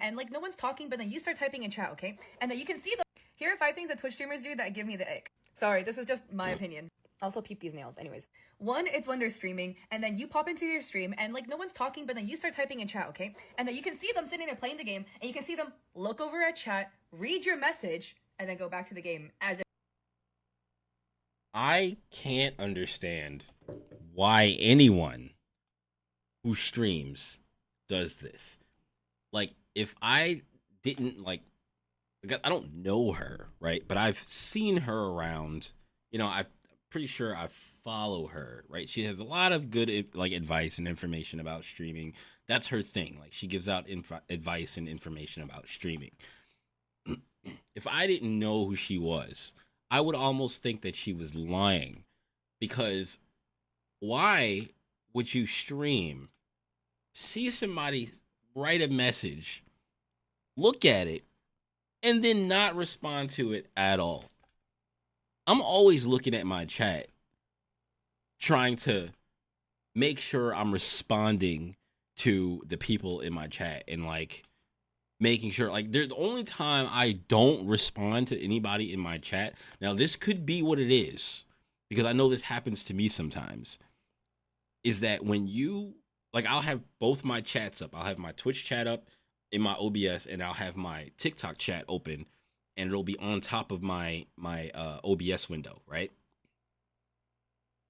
and like no one's talking, but then you start typing in chat, okay? And then you can see the. Here are 5 things that Twitch streamers do that give me the ick. Sorry, this is just my opinion. Also, peep these nails. Anyways, 1, it's when they're streaming, and then you pop into your stream, and like no one's talking, but then you start typing in chat, okay? And then you can see them sitting there playing the game, and you can see them look over at chat, read your message, and then go back to the game as if. I can't understand why anyone who streams does this. Like, if I didn't like I don't know her, right? But I've seen her around. I'm pretty sure I follow her, right? She has a lot of good like advice and information about streaming. That's her thing. Like, she gives out advice and information about streaming. If I didn't know who she was, I would almost think that she was lying, because why would you stream, see somebody write a message, look at it, and then not respond to it at all? I'm always looking at my chat, trying to make sure I'm responding to the people in my chat, and like making sure, like, the only time I don't respond to anybody in my chat, now this could be what it is, because I know this happens to me sometimes, is that when you, like, I'll have both my chats up. I'll have my Twitch chat up in my OBS, and I'll have my TikTok chat open, and it'll be on top of my OBS window, right?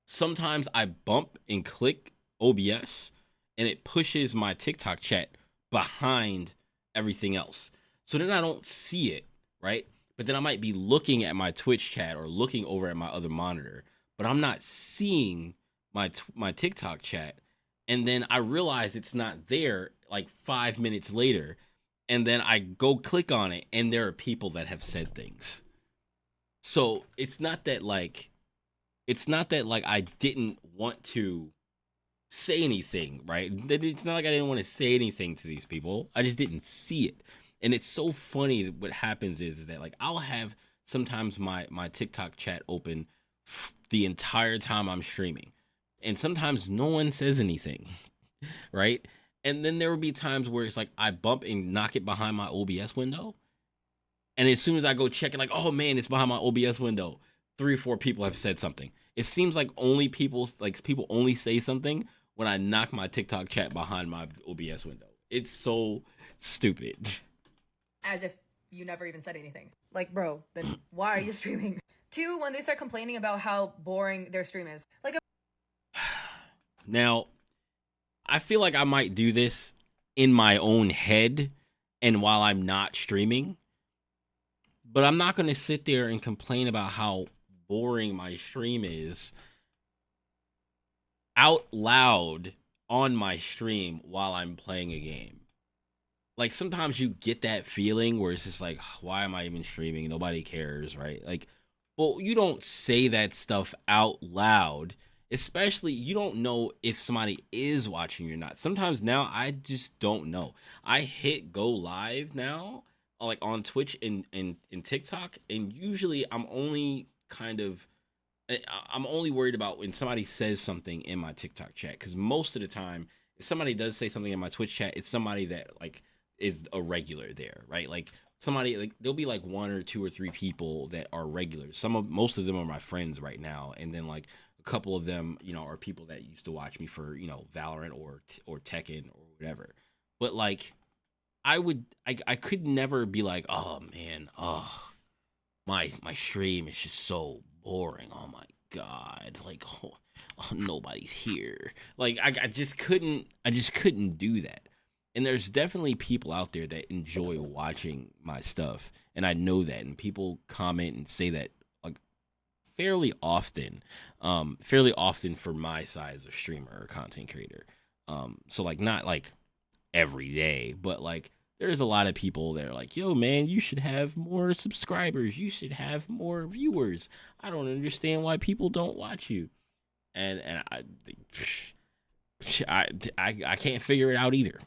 Sometimes I bump and click OBS, and it pushes my TikTok chat behind everything else. So then I don't see it, right? But then I might be looking at my Twitch chat or looking over at my other monitor, but I'm not seeing my TikTok chat. And then I realize it's not there like 5 minutes later, and then I go click on it, and there are people that have said things. So it's not that like I didn't want to say anything, right? It's not like I didn't want to say anything to these people. I just didn't see it. And it's so funny that what happens is that, like, I'll have sometimes my TikTok chat open the entire time I'm streaming, and sometimes no one says anything, right? And then there will be times where it's like I bump and knock it behind my OBS window, and as soon as I go check it, like, oh man, it's behind my OBS window, 3 or 4 people have said something. It seems like people only say something when I knock my TikTok chat behind my OBS window. It's so stupid. As if you never even said anything. Like, bro, then why are you streaming? 2, when they start complaining about how boring their stream is. Like, Now, I feel like I might do this in my own head and while I'm not streaming, but I'm not going to sit there and complain about how boring my stream is out loud on my stream while I'm playing a game. Like, sometimes you get that feeling where it's just like, why am I even streaming? Nobody cares, right? Like, well, you don't say that stuff out loud, especially you don't know if somebody is watching or not. Sometimes now I just don't know. I hit go live now, like on Twitch and TikTok, and usually I'm only worried about when somebody says something in my TikTok chat, because most of the time, if somebody does say something in my Twitch chat, it's somebody that like is a regular there, right? Like, somebody, like, there'll be like 1 or 2 or 3 people that are regulars. Most of them are my friends right now, and then like a couple of them, are people that used to watch me for Valorant or Tekken or whatever. But like, I could never be like, oh man, my stream is just so boring. Oh my god, like, nobody's here. Like, I just couldn't do that. And there's definitely people out there that enjoy watching my stuff, and I know that, and people comment and say that like fairly often, for my size of streamer or content creator. So like, not like every day, but like, there's a lot of people that are like, yo man, you should have more subscribers, you should have more viewers. I don't understand why people don't watch you. And I can't figure it out either.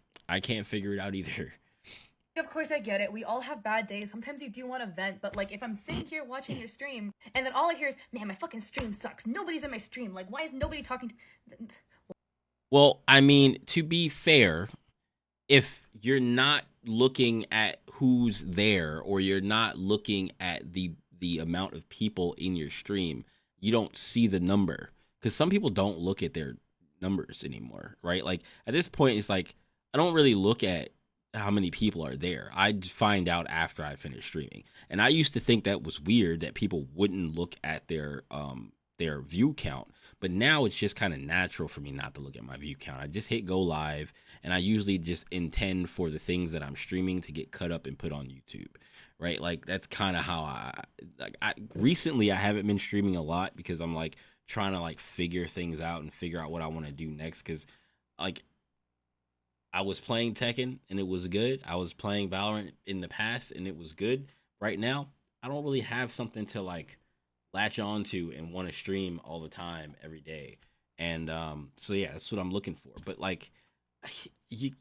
of course I get it. We all have bad days. Sometimes you do want to vent, but like, if I'm sitting here watching your stream and then all I hear is, man, my fucking stream sucks. Nobody's in my stream. Like, why is nobody talking Well, I mean, to be fair, if you're not looking at who's there, or you're not looking at the amount of people in your stream, you don't see the number, because some people don't look at their numbers anymore, right? Like at this point, it's like I don't really look at how many people are there. I find out after I finish streaming. And I used to think that was weird that people wouldn't look at their view count. But now it's just kind of natural for me not to look at my view count. I just hit go live, and I usually just intend for the things that I'm streaming to get cut up and put on YouTube. Right? Like that's kind of how I recently I haven't been streaming a lot because I'm like trying to like figure things out and figure out what I want to do next, cuz like I was playing Tekken and it was good. I was playing Valorant in the past and it was good. Right now, I don't really have something to like latch on to and want to stream all the time every day. And so yeah, that's what I'm looking for. But like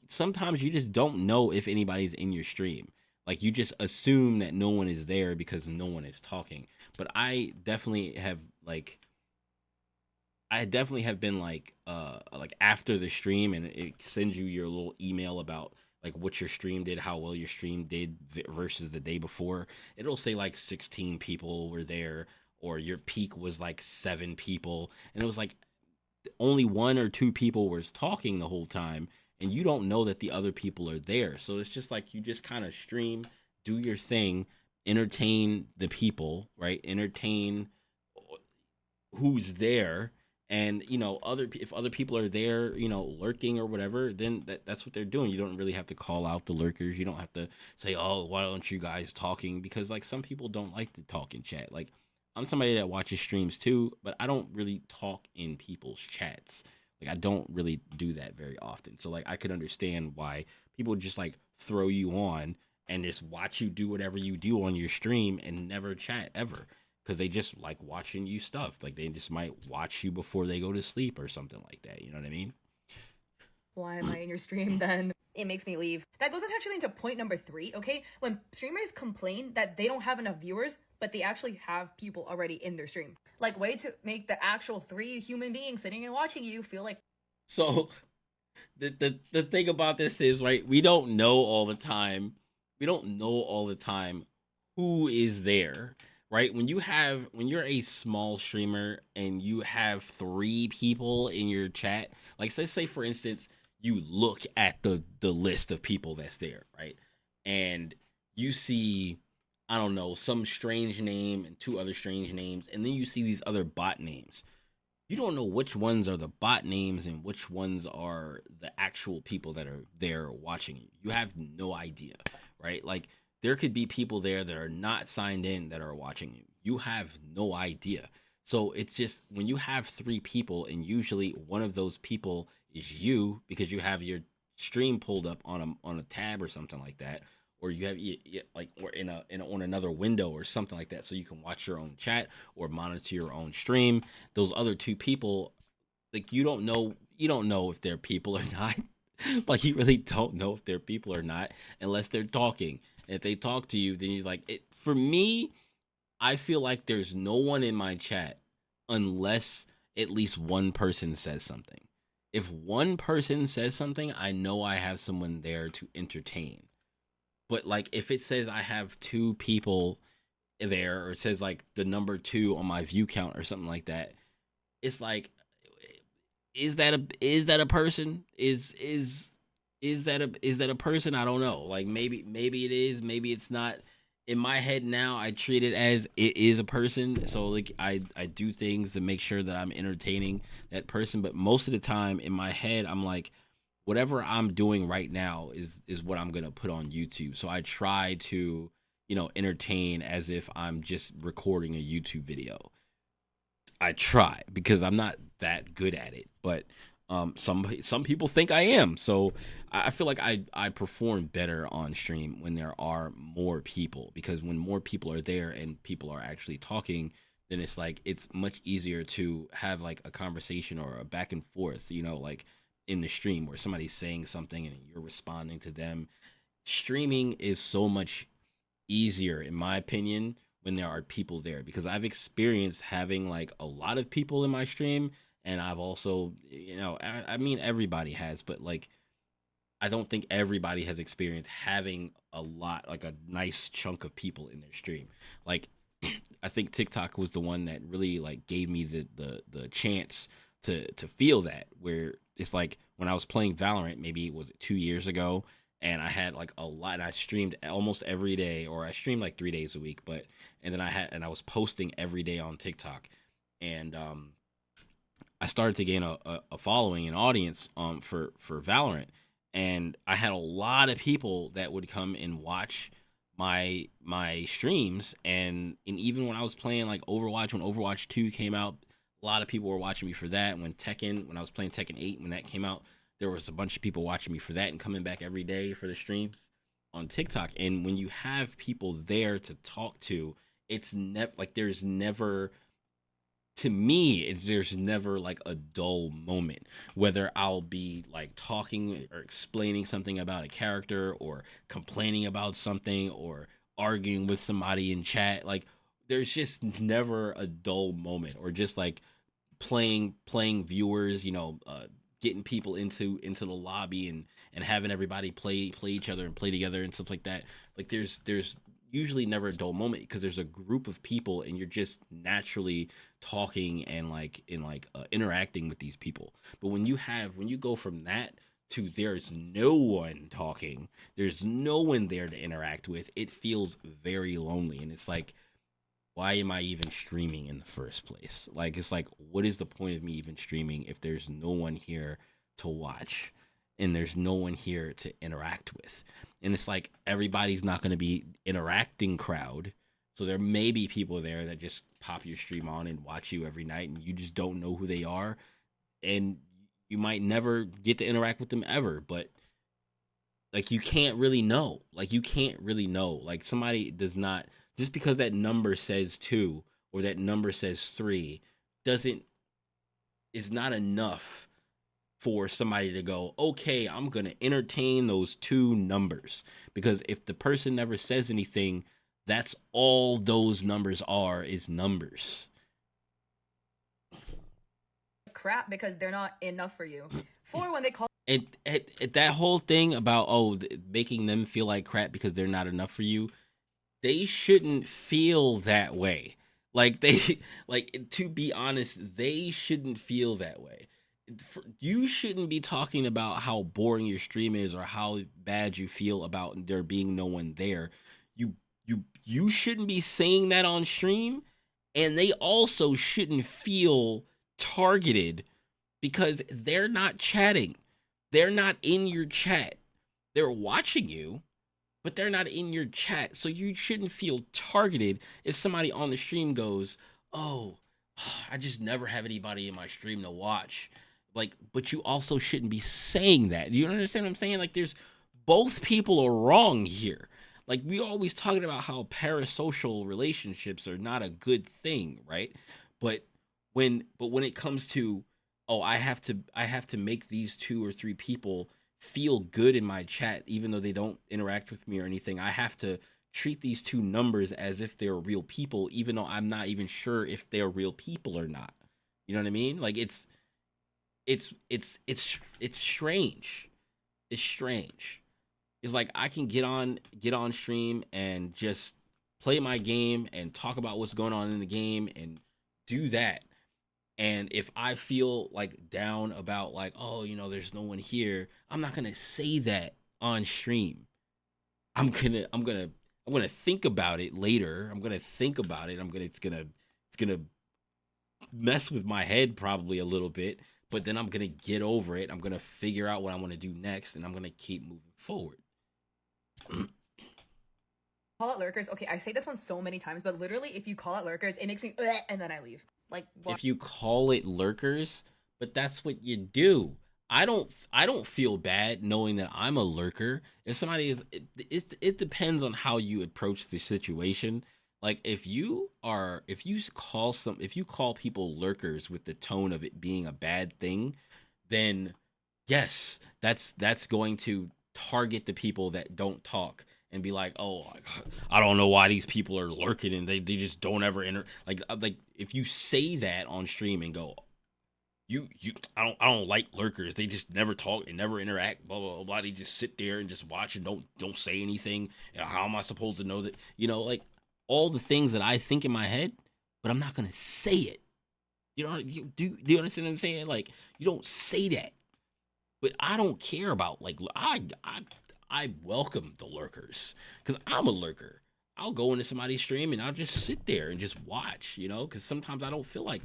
sometimes you just don't know if anybody's in your stream. Like you just assume that no one is there because no one is talking. But I definitely have been like after the stream, and it sends you your little email about like what your stream did, how well your stream did versus the day before. It'll say like 16 people were there, or your peak was like 7 people, and it was like only 1 or 2 people was talking the whole time, and you don't know that the other people are there. So it's just like you just kind of stream, do your thing, entertain the people, right? Entertain who's there, and if other people are there, lurking or whatever, then that's what they're doing. You don't really have to call out the lurkers. You don't have to say, oh, why don't you guys talking, because like some people don't like to talk in chat. Like I'm somebody that watches streams too, but I don't really talk in people's chats. Like I don't really do that very often. So like I could understand why people just like throw you on and just watch you do whatever you do on your stream and never chat ever, because they just like watching you stuff. Like they just might watch you before they go to sleep or something like that. You know what I mean? Why am I in your stream then? It makes me leave. That goes actually into point number 3, okay? When streamers complain that they don't have enough viewers, but they actually have people already in their stream. Like, way to make the actual 3 human beings sitting and watching you feel like. So the thing about this is, right, we don't know all the time. We don't know all the time who is there, right? When you're a small streamer and you have 3 people in your chat, like let's say for instance, you look at the list of people that's there, right? And you see, I don't know, some strange name and 2 other strange names, and then you see these other bot names. You don't know which ones are the bot names and which ones are the actual people that are there watching you. You have no idea, right? Like there could be people there that are not signed in that are watching you. You have no idea. So it's just when you have 3 people, and usually one of those people is you because you have your stream pulled up on a tab or something like that, or you have like or in on another window or something like that, so you can watch your own chat or monitor your own stream. Those other 2 people, like you don't know if they're people or not. Like you really don't know if they're people or not unless they're talking. And if they talk to you, then you're like, for me, I feel like there's no one in my chat unless at least one person says something. If one person says something, I know I have someone there to entertain. But like if it says I have 2 people there, or it says like the number 2 on my view count or something like that, it's like, is that a person? Is that a person? I don't know. Like maybe it is, maybe it's not. In my head now, I treat it as it is a person. So like I do things to make sure that I'm entertaining that person. But most of the time in my head, I'm like, whatever I'm doing right now is what I'm gonna put on YouTube. So I try to entertain as if I'm just recording a YouTube video. I try because I'm not that good at it, but some people think I am. So I feel like I perform better on stream when there are more people, because when more people are there and people are actually talking, then it's like it's much easier to have like a conversation or a back and forth, like in the stream where somebody's saying something and you're responding to them. Streaming is so much easier, in my opinion, when there are people there, because I've experienced having like a lot of people in my stream, and I've also, I mean, everybody has, but like I don't think everybody has experienced having a lot, like a nice chunk of people in their stream. Like, I think TikTok was the one that really like gave me the chance to feel that, where it's like when I was playing Valorant, maybe it was 2 years ago, and I had like a lot. I streamed almost every day, or I streamed like 3 days a week, but and then I was posting every day on TikTok, and I started to gain a following, an audience for Valorant, and I had a lot of people that would come and watch my streams, and even when I was playing like Overwatch, when Overwatch 2 came out, a lot of people were watching me for that. When I was playing Tekken 8, when that came out, there was a bunch of people watching me for that and coming back every day for the streams on TikTok. And when you have people there to talk to, it's never like there's never, to me, it's there's never like a dull moment, whether I'll be like talking or explaining something about a character, or complaining about something, or arguing with somebody in chat. Like, there's just never a dull moment, or just like playing viewers, getting people into the lobby, and having everybody play each other and play together and stuff like that. Like, there's usually never a dull moment, because there's a group of people and you're just naturally talking and interacting with these people. But when you go from that to there's no one talking, there's no one there to interact with, it feels very lonely. And it's like, why am I even streaming in the first place? Like, it's like, what is the point of me even streaming if there's no one here to watch, and there's no one here to interact with? And it's like, everybody's not going to be interacting crowd. So there may be people there that just pop your stream on and watch you every night, and you just don't know who they are. And you might never get to interact with them ever, but like, you can't really know. Like, you can't really know. Like, somebody does not, just because that number says 2 or that number says 3, doesn't is not enough for somebody to go, okay, I'm going to entertain those 2 numbers. Because if the person never says anything, that's all those numbers are, is numbers. Crap, because they're not enough for you. For when they call And that whole thing about making them feel like crap because they're not enough for you, they shouldn't feel that way. Like, to be honest, they shouldn't feel that way. You shouldn't be talking about how boring your stream is, or how bad you feel about there being no one there. You shouldn't be saying that on stream, and they also shouldn't feel targeted because they're not chatting. They're not in your chat. They're watching you, but they're not in your chat. So you shouldn't feel targeted if somebody on the stream goes, "Oh, I just never have anybody in my stream to watch." Like, but you also shouldn't be saying that. You understand what I'm saying? Like, there's, both people are wrong here. Like, we always talking about how parasocial relationships are not a good thing, right? But when it comes to, oh, I have to make these 2 or 3 people feel good in my chat, even though they don't interact with me or anything. I have to treat these 2 numbers as if they're real people, even though I'm not even sure if they're real people or not. You know what I mean? Like, it's strange. It's strange. It's like, I can get on stream and just play my game and talk about what's going on in the game and do that. And if I feel like down about, like, oh, there's no one here, I'm not gonna say that on stream. I'm gonna think about it later. I'm gonna think about it. It's gonna mess with my head probably a little bit, but then I'm gonna get over it. I'm gonna figure out what I want to do next, and I'm gonna keep moving forward. call out lurkers. Okay, I say this one so many times, but literally, if you call out lurkers, it makes me and then I leave. Like, what? If you call it lurkers, but that's what you do. I don't feel bad knowing that I'm a lurker. If somebody is, it depends on how you approach the situation. Like, if you call people lurkers with the tone of it being a bad thing, then yes, that's going to target the people that don't talk and be like, oh, I don't know why these people are lurking and they just don't ever enter. Like, if you say that on stream and go, I don't like lurkers. They just never talk and never interact. Blah blah blah. They just sit there and just watch and don't say anything. You know, how am I supposed to know that? You know, like all the things that I think in my head, but I'm not gonna say it. You know, do you understand what I'm saying? Like you don't say that, but I don't care about like I welcome the lurkers because I'm a lurker. I'll go into somebody's stream and I'll just sit there and just watch, you know, because sometimes I don't feel like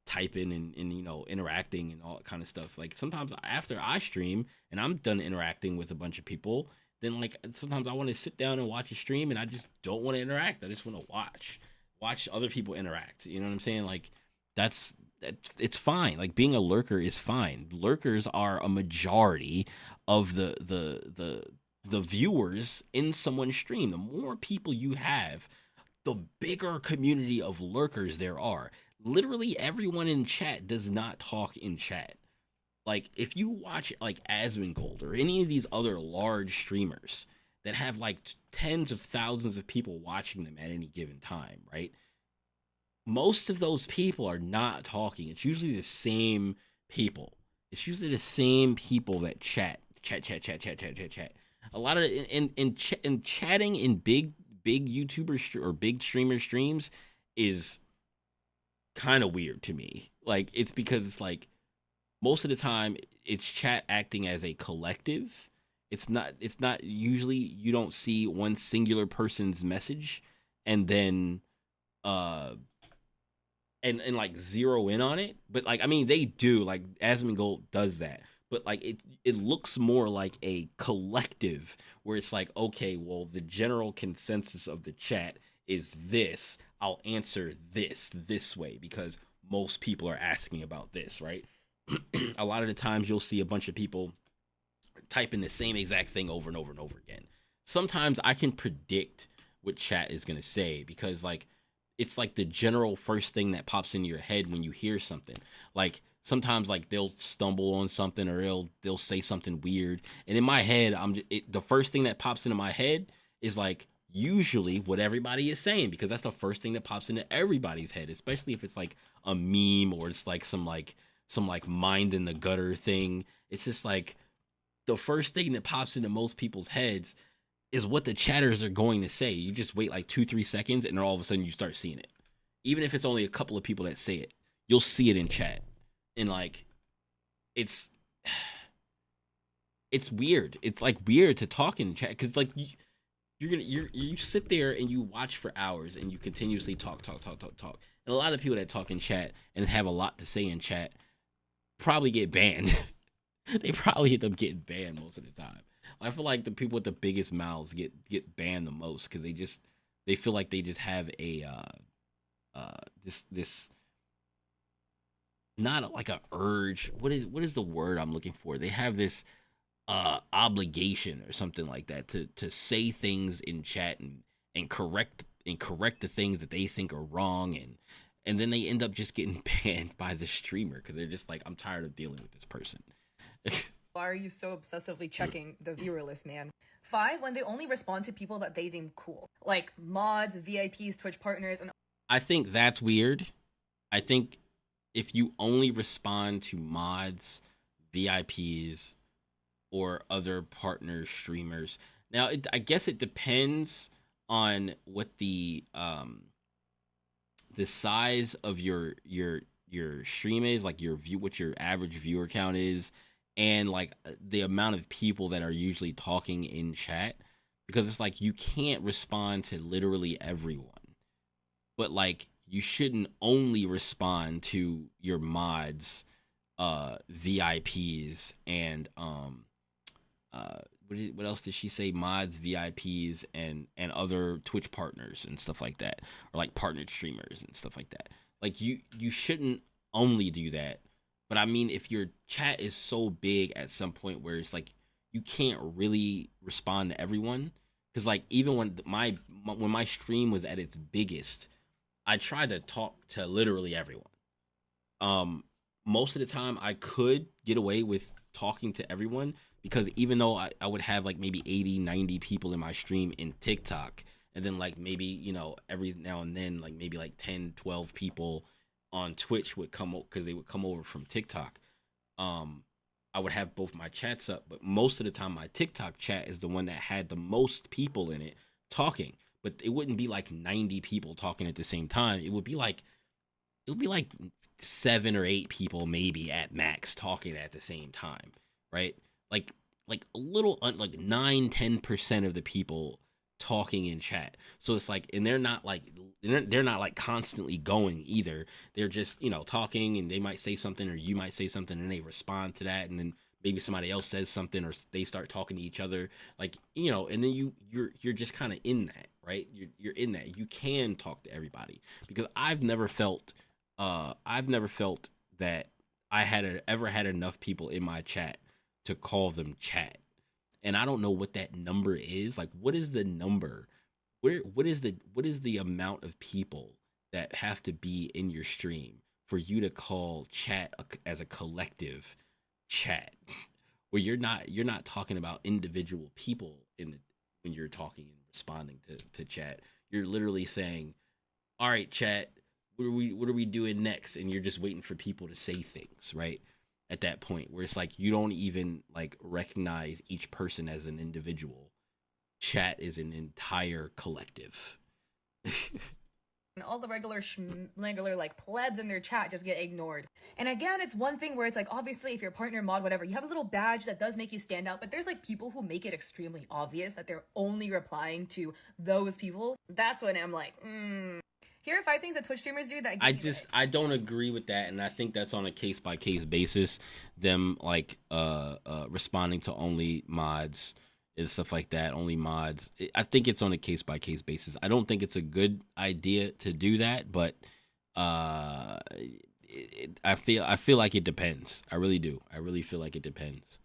typing and you know interacting and all that kind of stuff. Like sometimes after I stream and I'm done interacting with a bunch of people, then like sometimes I want to sit down and watch a stream and I just don't want to interact. I just want to watch other people interact. You know what I'm saying? Like that it's fine. Like being a lurker is fine. Lurkers are a majority of the viewers in someone's stream. The more people you have, the bigger community of lurkers there are. Literally everyone in chat does not talk in chat. Like if you watch like Asmongold or any of these other large streamers that have like tens of thousands of people watching them at any given time, right? Most of those people are not talking. It's usually the same people. It's usually the same people that chat. A lot of in chatting in big YouTubers or big streamer streams is kind of weird to me. Like it's because it's like most of the time it's chat acting as a collective. It's not usually you don't see one singular person's message and then uh and like zero in on it. But like I mean they do, like Asmongold does that. But like it looks more like a collective where it's like, okay, well the general consensus of the chat is this. I'll answer this way because most people are asking about this, right? A lot of the times you'll see a bunch of people typing the same exact thing over and over and over again. Sometimes I can predict what chat is going to say because like it's like the general first thing that pops into your head when you hear something. Like sometimes like they'll stumble on something or they'll say something weird, and in my head the first thing that pops into my head is like usually what everybody is saying because that's the first thing that pops into everybody's head, especially if it's like a meme or it's like some like mind in the gutter thing. It's just like the first thing that pops into most people's heads is what the chatters are going to say. You just wait like 2-3 seconds and then all of a sudden you start seeing it. Even if it's only a couple of people that say it, you'll see it in chat. And like it's it's weird. It's like weird to talk in chat because like you sit there and you watch for hours and you continuously talk. And a lot of people that talk in chat and have a lot to say in chat probably get banned. They probably end up getting banned most of the time. I feel like the people with the biggest mouths get banned the most because they feel like they just have a this not like a urge. What is the word I'm looking for? They have this obligation or something like that to say things in chat and correct the things that they think are wrong and then they end up just getting banned by the streamer because they're just like, I'm tired of dealing with this person. Why are you so obsessively checking the viewer list, man? 5, when they only respond to people that they deem cool, like mods, VIPs, Twitch partners, and I think that's weird. I think if you only respond to mods, VIPs, or other partner streamers, now I guess it depends on what the size of your stream is, like what your average viewer count is, and like the amount of people that are usually talking in chat, because it's like you can't respond to literally everyone, but like you shouldn't only respond to your mods, VIPs, and what else did she say? Mods, VIPs, and other Twitch partners and stuff like that, or like partnered streamers and stuff like that. Like you shouldn't only do that. But I mean, if your chat is so big at some point where it's like you can't really respond to everyone, because like even when my stream was at its biggest, I tried to talk to literally everyone. Um, Most of the time I could get away with talking to everyone because even though I would have like maybe 80-90 people in my stream in TikTok, and then like maybe, you know, every now and then like maybe like 10-12 people on Twitch would come because they would come over from TikTok. I would have both my chats up, but most of the time my TikTok chat is the one that had the most people in it talking. But it wouldn't be like 90 people talking at the same time. It would be like 7 or 8 people maybe at max talking at the same time, right? Like a little like 9-10% of the people talking in chat. So it's like, and they're not like constantly going either. They're just, talking, and they might say something or you might say something and they respond to that, and then maybe somebody else says something or they start talking to each other, like, and then you're just kind of in that, right? You're in that. You can talk to everybody, because I've never felt that ever had enough people in my chat to call them chat. And I don't know what that number is. Like, what is the number? What is the amount of people that have to be in your stream for you to call chat as a collective chat, where you're not talking about individual people when you're talking and responding to chat. You're literally saying, all right, chat, what are we doing next? And you're just waiting for people to say things, right? At that point, where it's like you don't even like recognize each person as an individual. Chat is an entire collective. And all the regular like plebs in their chat just get ignored. And again, it's one thing where it's like, obviously if your partner, mod, whatever, you have a little badge that does make you stand out, but there's like people who make it extremely obvious that they're only replying to those people. That's when I'm like, Here are 5 things that Twitch streamers do that give me the I don't agree with that, and I think that's on a case by case basis. Them like responding to only mods and stuff like that, only mods. I think it's on a case by case basis. I don't think it's a good idea to do that, but I feel like it depends. I really do. I really feel like it depends.